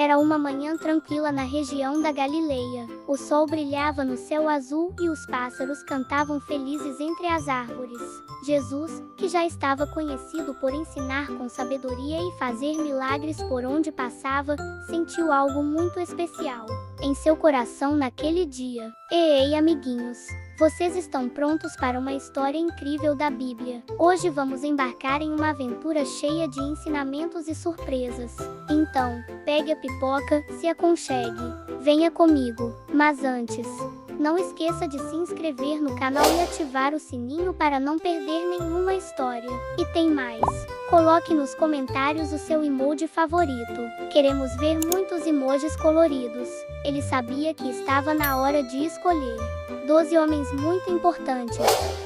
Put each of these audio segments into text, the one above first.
Era uma manhã tranquila na região da Galileia. O sol brilhava no céu azul e os pássaros cantavam felizes entre as árvores. Jesus, que já estava conhecido por ensinar com sabedoria e fazer milagres por onde passava, sentiu algo muito especial em seu coração naquele dia. Ei, amiguinhos! Vocês estão prontos para uma história incrível da Bíblia? Hoje vamos embarcar em uma aventura cheia de ensinamentos e surpresas. Então, pegue a pipoca, se aconchegue. Venha comigo. Mas antes, não esqueça de se inscrever no canal e ativar o sininho para não perder nenhuma história. E tem mais. Coloque nos comentários o seu emoji favorito. Queremos ver muitos emojis coloridos. Ele sabia que estava na hora de escolher 12 homens muito importantes.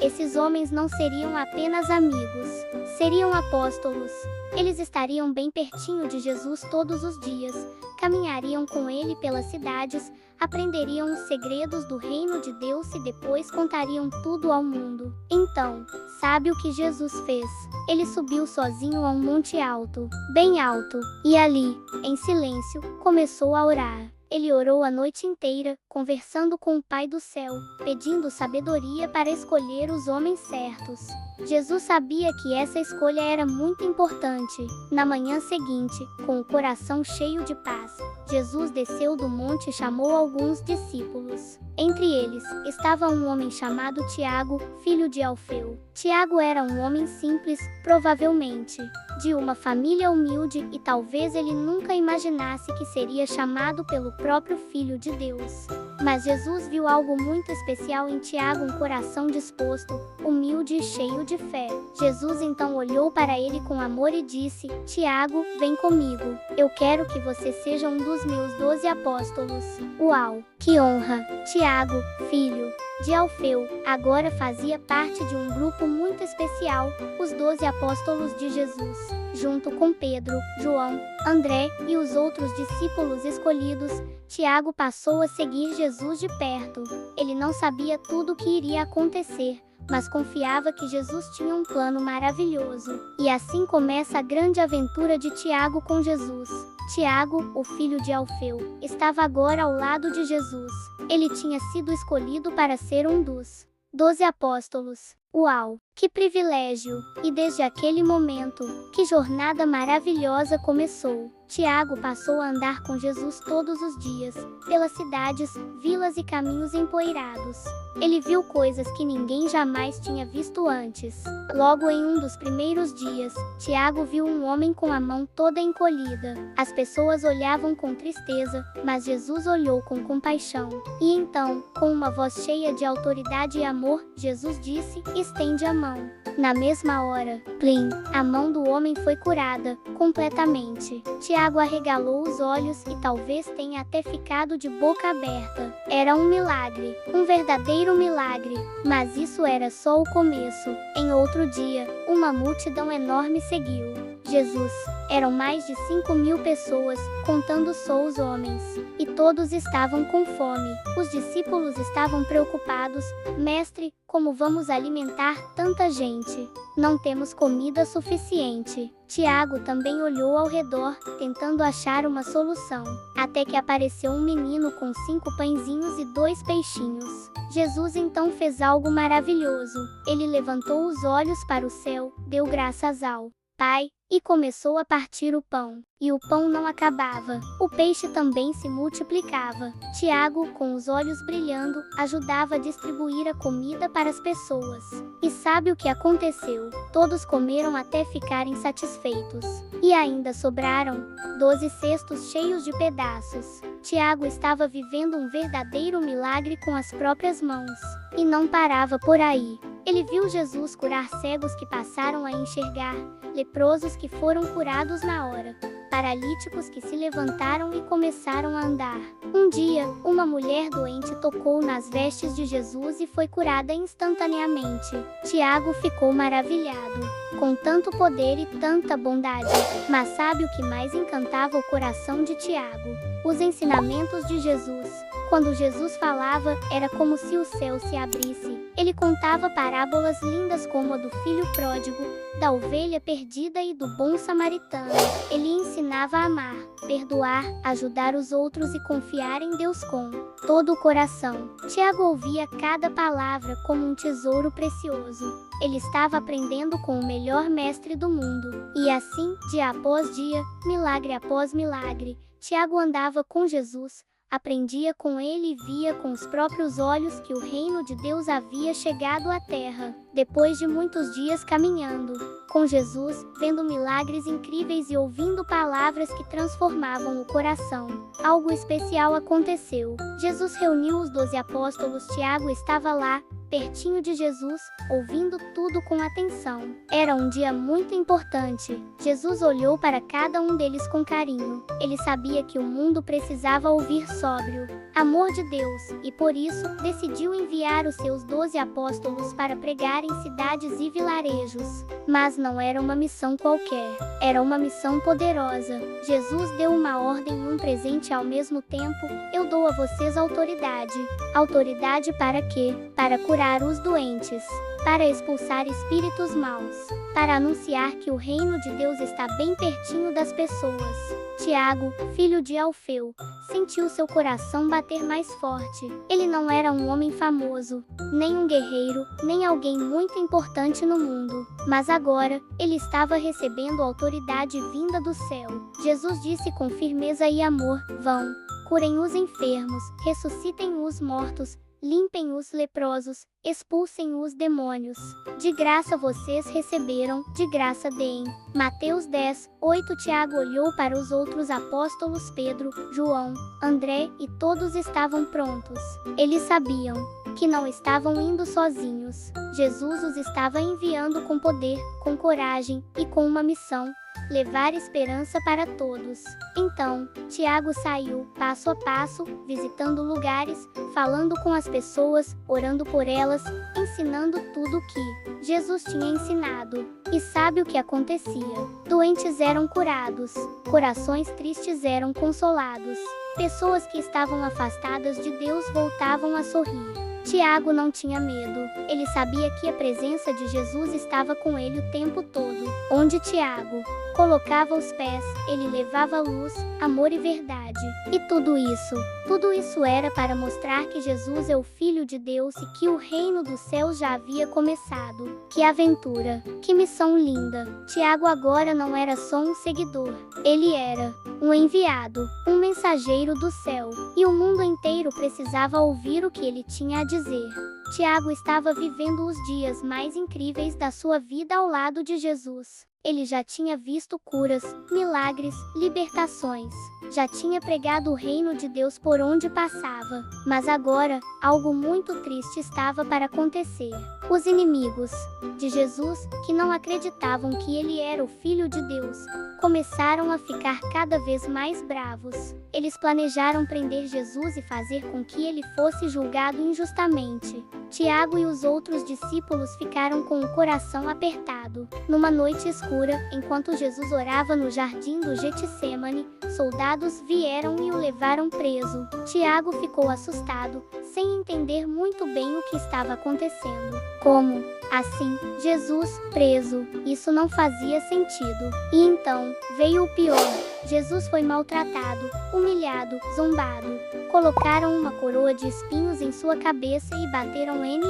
Esses homens não seriam apenas amigos, seriam apóstolos. Eles estariam bem pertinho de Jesus todos os dias, caminhariam com ele pelas cidades, aprenderiam os segredos do reino de Deus e depois contariam tudo ao mundo. Então, sabe o que Jesus fez? Ele subiu sozinho a um monte alto, bem alto, e ali, em silêncio, começou a orar. Ele orou a noite inteira, conversando com o Pai do céu, pedindo sabedoria para escolher os homens certos. Jesus sabia que essa escolha era muito importante. Na manhã seguinte, com o coração cheio de paz, Jesus desceu do monte e chamou alguns discípulos. Entre eles, estava um homem chamado Tiago, filho de Alfeu. Tiago era um homem simples, provavelmente de uma família humilde, e talvez ele nunca imaginasse que seria chamado pelo próprio Filho de Deus. Mas Jesus viu algo muito especial em Tiago, um coração disposto, humilde e cheio de fé. Jesus então olhou para ele com amor e disse: Tiago, vem comigo. Eu quero que você seja um dos meus 12 apóstolos. Uau, que honra! Tiago, filho de Alfeu, agora fazia parte de um grupo muito especial, os 12 apóstolos de Jesus, junto com Pedro, João, André e os outros discípulos escolhidos. Tiago passou a seguir Jesus de perto. Ele não sabia tudo o que iria acontecer, mas confiava que Jesus tinha um plano maravilhoso. E assim começa a grande aventura de Tiago com Jesus. Tiago, o filho de Alfeu, estava agora ao lado de Jesus. Ele tinha sido escolhido para ser um dos 12 apóstolos. Uau, que privilégio! E desde aquele momento, que jornada maravilhosa começou. Tiago passou a andar com Jesus todos os dias, pelas cidades, vilas e caminhos empoeirados. Ele viu coisas que ninguém jamais tinha visto antes. Logo em um dos primeiros dias, Tiago viu um homem com a mão toda encolhida. As pessoas olhavam com tristeza, mas Jesus olhou com compaixão. E então, com uma voz cheia de autoridade e amor, Jesus disse: estende a mão. Na mesma hora, plim, a mão do homem foi curada, completamente. Tiago arregalou os olhos e talvez tenha até ficado de boca aberta. Era um milagre, um verdadeiro milagre. Mas isso era só o começo. Em outro dia, uma multidão enorme seguiu Jesus. Eram mais de 5.000 pessoas, contando só os homens. E todos estavam com fome. Os discípulos estavam preocupados. Mestre, como vamos alimentar tanta gente? Não temos comida suficiente. Tiago também olhou ao redor, tentando achar uma solução. Até que apareceu um menino com 5 pãezinhos e 2 peixinhos. Jesus então fez algo maravilhoso. Ele levantou os olhos para o céu, deu graças ao Pai, e começou a partir o pão. E o pão não acabava. O peixe também se multiplicava. Tiago, com os olhos brilhando, ajudava a distribuir a comida para as pessoas. E sabe o que aconteceu? Todos comeram até ficarem satisfeitos. E ainda sobraram 12 cestos cheios de pedaços. Tiago estava vivendo um verdadeiro milagre com as próprias mãos. E não parava por aí. Ele viu Jesus curar cegos que passaram a enxergar, leprosos que foram curados na hora, paralíticos que se levantaram e começaram a andar. Um dia, uma mulher doente tocou nas vestes de Jesus e foi curada instantaneamente. Tiago ficou maravilhado com tanto poder e tanta bondade. Mas sabe o que mais encantava o coração de Tiago? Os ensinamentos de Jesus. Quando Jesus falava, era como se o céu se abrisse. Ele contava parábolas lindas como a do filho pródigo, da ovelha perdida e do bom samaritano. Ele ensinava a amar, perdoar, ajudar os outros e confiar em Deus com todo o coração. Tiago ouvia cada palavra como um tesouro precioso. Ele estava aprendendo com o melhor mestre do mundo. E assim, dia após dia, milagre após milagre, Tiago andava com Jesus, aprendia com ele e via com os próprios olhos que o reino de Deus havia chegado à terra. Depois de muitos dias caminhando com Jesus, vendo milagres incríveis e ouvindo palavras que transformavam o coração, algo especial aconteceu. Jesus reuniu os 12 apóstolos. Tiago estava lá, pertinho de Jesus, ouvindo tudo com atenção. Era um dia muito importante. Jesus olhou para cada um deles com carinho. Ele sabia que o mundo precisava ouvir sobre o amor de Deus, e por isso, decidiu enviar os seus 12 apóstolos para pregar em cidades e vilarejos. Mas não era uma missão qualquer. Era uma missão poderosa. Jesus deu uma ordem e um presente ao mesmo tempo. Eu dou a vocês autoridade. Autoridade para quê? Para curar os doentes, para expulsar espíritos maus, para anunciar que o reino de Deus está bem pertinho das pessoas. Tiago, filho de Alfeu, sentiu seu coração bater mais forte. Ele não era um homem famoso, nem um guerreiro, nem alguém muito importante no mundo. Mas agora, ele estava recebendo autoridade vinda do céu. Jesus disse com firmeza e amor: vão, curem os enfermos, ressuscitem os mortos, limpem os leprosos, expulsem os demônios. De graça vocês receberam, de graça deem. Mateus 10:8. Tiago olhou para os outros apóstolos Pedro, João, André, e todos estavam prontos. Eles sabiam que não estavam indo sozinhos. Jesus os estava enviando com poder, com coragem e com uma missão: levar esperança para todos. Então, Tiago saiu, passo a passo, visitando lugares, falando com as pessoas, orando por elas, ensinando tudo o que Jesus tinha ensinado. E sabe o que acontecia? Doentes eram curados, corações tristes eram consolados, pessoas que estavam afastadas de Deus voltavam a sorrir. Tiago não tinha medo. Ele sabia que a presença de Jesus estava com ele o tempo todo. Onde Tiago colocava os pés, ele levava luz, amor e verdade. E tudo isso era para mostrar que Jesus é o Filho de Deus e que o reino dos céus já havia começado. Que aventura! Que missão linda! Tiago agora não era só um seguidor. Ele era um enviado, um mensageiro do céu. E o mundo inteiro precisava ouvir o que ele tinha a dizer. Tiago estava vivendo os dias mais incríveis da sua vida ao lado de Jesus. Ele já tinha visto curas, milagres, libertações. Já tinha pregado o reino de Deus por onde passava. Mas agora, algo muito triste estava para acontecer. Os inimigos de Jesus, que não acreditavam que ele era o Filho de Deus, começaram a ficar cada vez mais bravos. Eles planejaram prender Jesus e fazer com que ele fosse julgado injustamente. Tiago e os outros discípulos ficaram com o coração apertado. Numa noite escura, enquanto Jesus orava no jardim do Getsemane, soldados vieram e o levaram preso. Tiago ficou assustado, sem entender muito bem o que estava acontecendo. Como assim, Jesus preso? Isso não fazia sentido. E então, veio o pior. Jesus foi maltratado, humilhado, zombado. Colocaram uma coroa de espinhos em sua cabeça e bateram nele.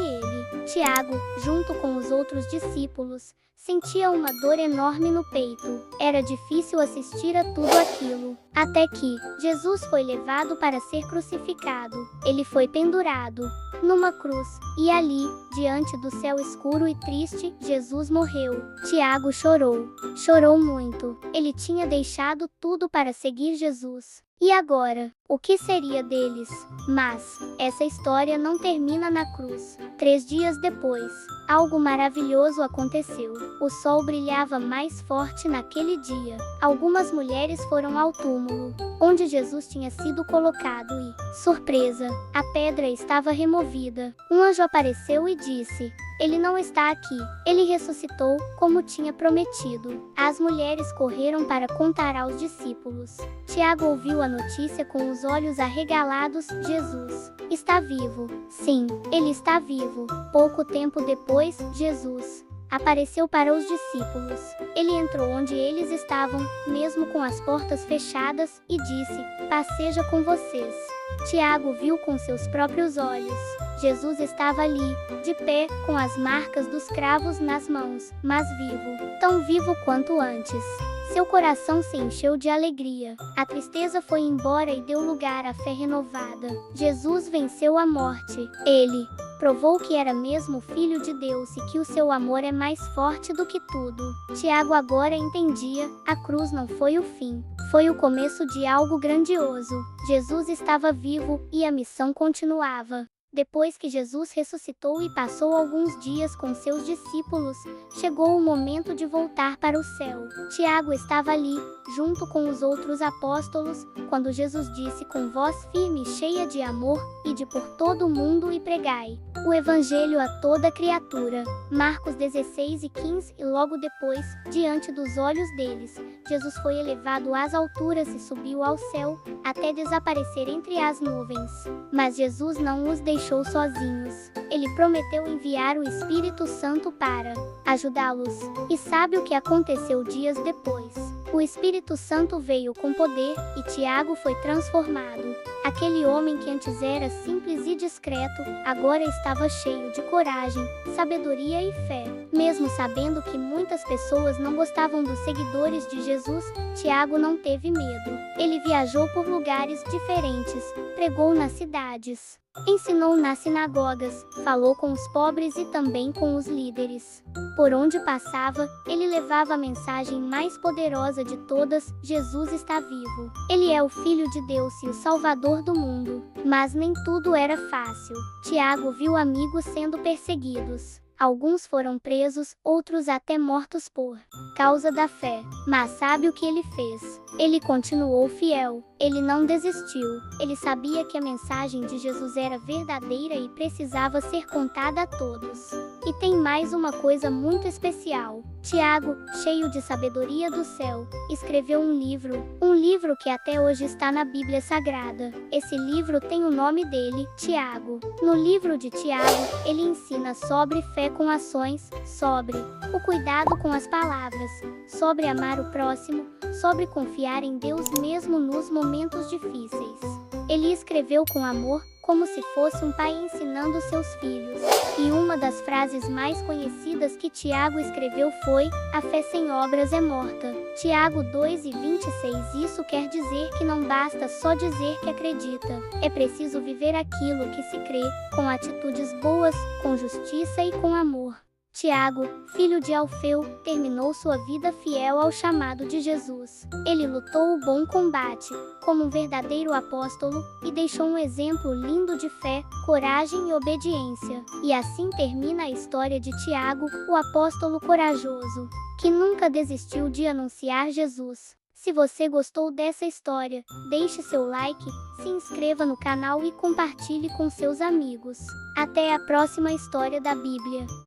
Tiago, junto com os outros discípulos, sentia uma dor enorme no peito. Era difícil assistir a tudo aquilo. Até que Jesus foi levado para ser crucificado. Ele foi pendurado numa cruz. E ali, diante do céu escuro e triste, Jesus morreu. Tiago chorou. Chorou muito. Ele tinha deixado tudo para seguir Jesus. E agora, o que seria deles? Mas essa história não termina na cruz. 3 dias depois, algo maravilhoso aconteceu. O sol brilhava mais forte naquele dia. Algumas mulheres foram ao túmulo, onde Jesus tinha sido colocado e, surpresa, a pedra estava removida. Um anjo apareceu e disse: ele não está aqui. Ele ressuscitou, como tinha prometido. As mulheres correram para contar aos discípulos. Tiago ouviu a notícia com os olhos arregalados. Jesus está vivo. Sim, ele está vivo. Pouco tempo depois, Jesus apareceu para os discípulos. Ele entrou onde eles estavam, mesmo com as portas fechadas, e disse: "Paz seja com vocês." Tiago viu com seus próprios olhos. Jesus estava ali, de pé, com as marcas dos cravos nas mãos, mas vivo, tão vivo quanto antes. Seu coração se encheu de alegria. A tristeza foi embora e deu lugar à fé renovada. Jesus venceu a morte. Ele provou que era mesmo Filho de Deus e que o seu amor é mais forte do que tudo. Tiago agora entendia: a cruz não foi o fim, foi o começo de algo grandioso. Jesus estava vivo e a missão continuava. Depois que Jesus ressuscitou e passou alguns dias com seus discípulos, chegou o momento de voltar para o céu. Tiago estava ali, junto com os outros apóstolos, quando Jesus disse com voz firme e cheia de amor: "Ide por todo o mundo e pregai o evangelho a toda criatura." Marcos 16:15. E logo depois, diante dos olhos deles, Jesus foi elevado às alturas e subiu ao céu, até desaparecer entre as nuvens. Mas Jesus não os deixou sozinhos. Ele prometeu enviar o Espírito Santo para ajudá-los. E sabe o que aconteceu dias depois? O Espírito Santo veio com poder, e Tiago foi transformado. Aquele homem que antes era simples e discreto, agora estava cheio de coragem, sabedoria e fé. Mesmo sabendo que muitas pessoas não gostavam dos seguidores de Jesus, Tiago não teve medo. Ele viajou por lugares diferentes, pregou nas cidades, ensinou nas sinagogas, falou com os pobres e também com os líderes. Por onde passava, ele levava a mensagem mais poderosa de todas: Jesus está vivo. Ele é o Filho de Deus e o Salvador do mundo. Mas nem tudo era fácil. Tiago viu amigos sendo perseguidos. Alguns foram presos, outros até mortos por causa da fé. Mas sabe o que ele fez? Ele continuou fiel. Ele não desistiu. Ele sabia que a mensagem de Jesus era verdadeira e precisava ser contada a todos. E tem mais uma coisa muito especial. Tiago, cheio de sabedoria do céu, escreveu um livro que até hoje está na Bíblia Sagrada. Esse livro tem o nome dele, Tiago. No livro de Tiago, ele ensina sobre fé com ações, sobre o cuidado com as palavras, sobre amar o próximo, sobre confiar em Deus mesmo nos momentos difíceis. Ele escreveu com amor, como se fosse um pai ensinando seus filhos. E uma das frases mais conhecidas que Tiago escreveu foi: "A fé sem obras é morta." Tiago 2:26. Isso quer dizer que não basta só dizer que acredita. É preciso viver aquilo que se crê, com atitudes boas, com justiça e com amor. Tiago, filho de Alfeu, terminou sua vida fiel ao chamado de Jesus. Ele lutou o bom combate, como um verdadeiro apóstolo, e deixou um exemplo lindo de fé, coragem e obediência. E assim termina a história de Tiago, o apóstolo corajoso, que nunca desistiu de anunciar Jesus. Se você gostou dessa história, deixe seu like, se inscreva no canal e compartilhe com seus amigos. Até a próxima história da Bíblia.